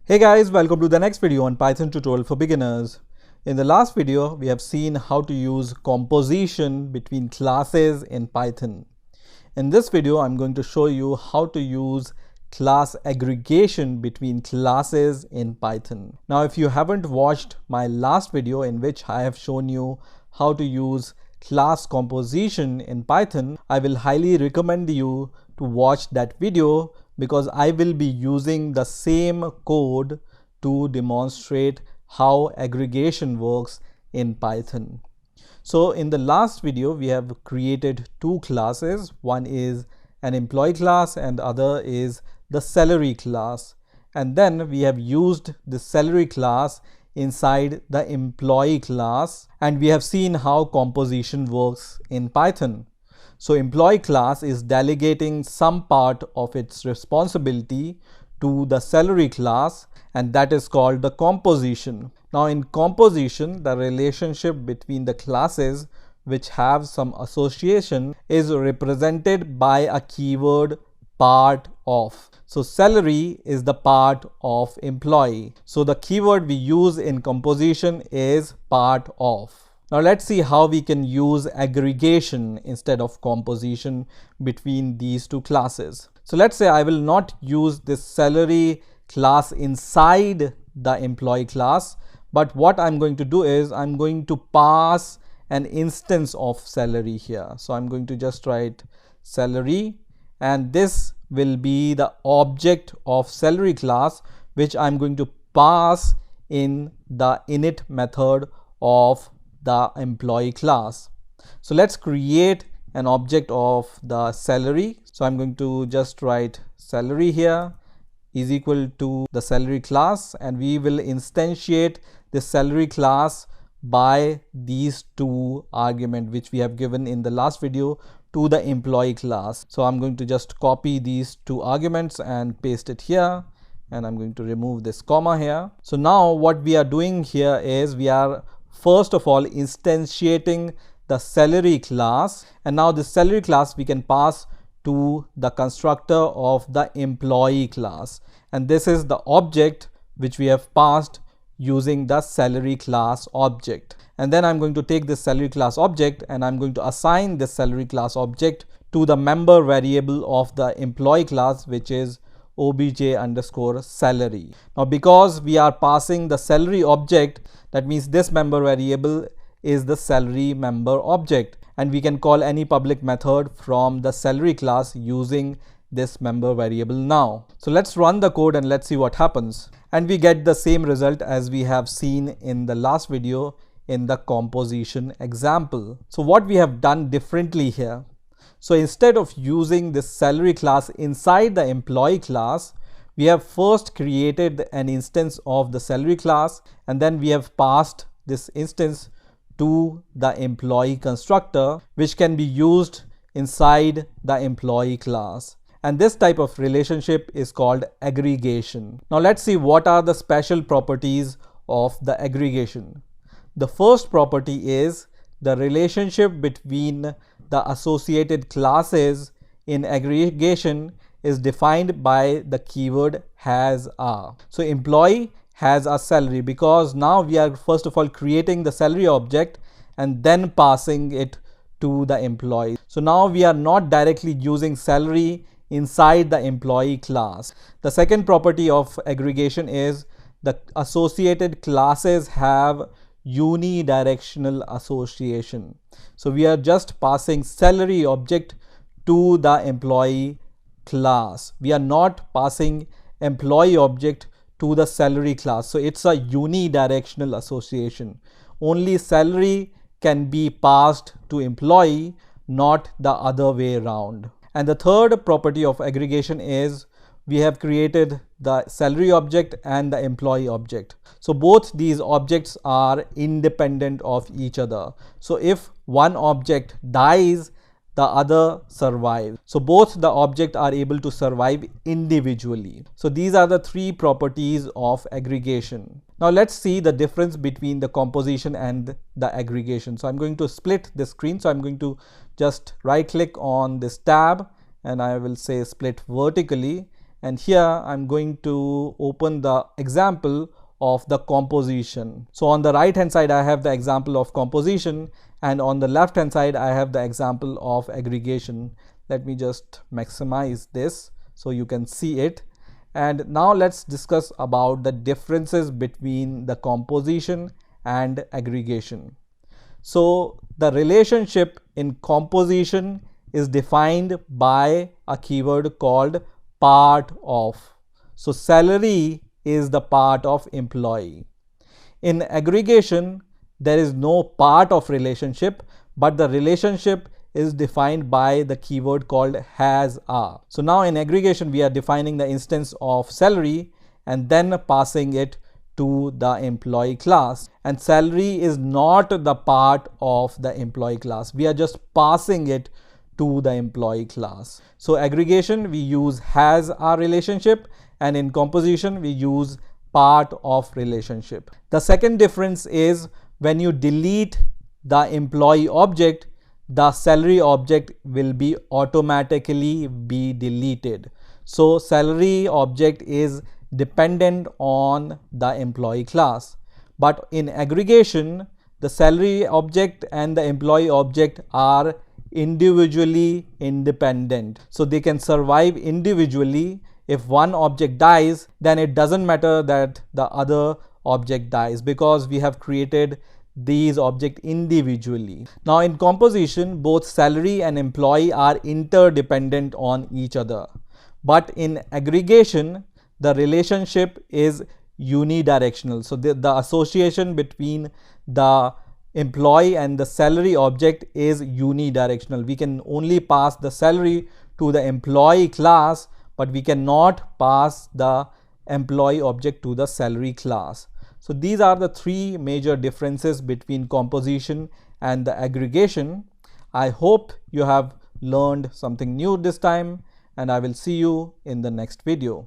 Hey guys, welcome to the next video on Python tutorial for beginners. In the last video, we have seen how to use composition between classes in Python. In this video, I'm going to show you how to use class aggregation between classes in Python. Now, if you haven't watched my last video in which I have shown you how to use class composition in Python, I will highly recommend you to watch that video because I will be using the same code to demonstrate how aggregation works in Python. So in the last video, we have created two classes. One is an employee class and the other is the salary class. And then we have used the salary class inside the employee class, and we have seen how composition works in Python. So employee class is delegating some part of its responsibility to the salary class, and that is called the composition. Now in composition, the relationship between the classes which have some association is represented by a keyword part of. So salary is the part of employee. So the keyword we use in composition is part of. Now let's see how we can use aggregation instead of composition between these two classes. So let's say I will not use this salary class inside the employee class, but what I'm going to do is I'm going to pass an instance of salary here. So I'm going to just write salary, and this will be the object of salary class which I'm going to pass in the init method of the employee class. So let's create an object of the salary. So I'm going to just write salary here is equal to the salary class, and we will instantiate the salary class by these two arguments which we have given in the last video to the employee class. So I'm going to just copy these two arguments and paste it here, and I'm going to remove this comma here. So now what we are doing here is we are first of all instantiating the salary class, and now the salary class we can pass to the constructor of the employee class, and this is the object which we have passed using the salary class object. And then I'm going to take this salary class object and I'm going to assign this salary class object to the member variable of the employee class, which is obj_salary. Now because we are passing the salary object, that means this member variable is the salary member object, and we can call any public method from the salary class using this member variable now. So let's run the code and let's see what happens. And we get the same result as we have seen in the last video in the composition example. So what we have done differently here. So instead of using this salary class inside the employee class, we have first created an instance of the salary class, and then we have passed this instance to the employee constructor, which can be used inside the employee class. And this type of relationship is called aggregation. Now let's see what are the special properties of the aggregation. The first property is the relationship between the associated classes in aggregation is defined by the keyword has a. So employee has a salary, because now we are first of all creating the salary object and then passing it to the employee. So now we are not directly using salary inside the employee class. The second property of aggregation is the associated classes have unidirectional association. So we are just passing salary object to the employee class. We are not passing employee object to the salary class. So it's a unidirectional association. Only salary can be passed to employee, not the other way around. And the third property of aggregation is we have created the salary object and the employee object. So both these objects are independent of each other. So if one object dies, the other survives. So both the objects are able to survive individually. So these are the three properties of aggregation. Now let's see the difference between the composition and the aggregation. So I'm going to split the screen. So I'm going to just right click on this tab and I will say split vertically, and here I'm going to open the example of the composition. So on the right hand side I have the example of composition, and on the left hand side I have the example of aggregation. Let me just maximize this so you can see it. And now let's discuss about the differences between the composition and aggregation. So the relationship in composition is defined by a keyword called part of. So salary is the part of employee. In aggregation, there is no part of relationship, but the relationship is defined by the keyword called has a. So now in aggregation, we are defining the instance of salary and then passing it to the employee class, and salary is not the part of the employee class. We are just passing it to the employee class. So aggregation, we use has a relationship, and in composition we use part of relationship. The second difference is when you delete the employee object, the salary object will be automatically be deleted. So salary object is dependent on the employee class. But in aggregation, the salary object and the employee object are individually independent. So they can survive individually. If one object dies, then it doesn't matter that the other object dies, because we have created these objects individually. Now in composition, both salary and employee are interdependent on each other. But in aggregation, the relationship is unidirectional. So the association between the employee and the salary object is unidirectional. We can only pass the salary to the employee class, but we cannot pass the employee object to the salary class. So these are the three major differences between composition and the aggregation. I hope you have learned something new this time, and I will see you in the next video.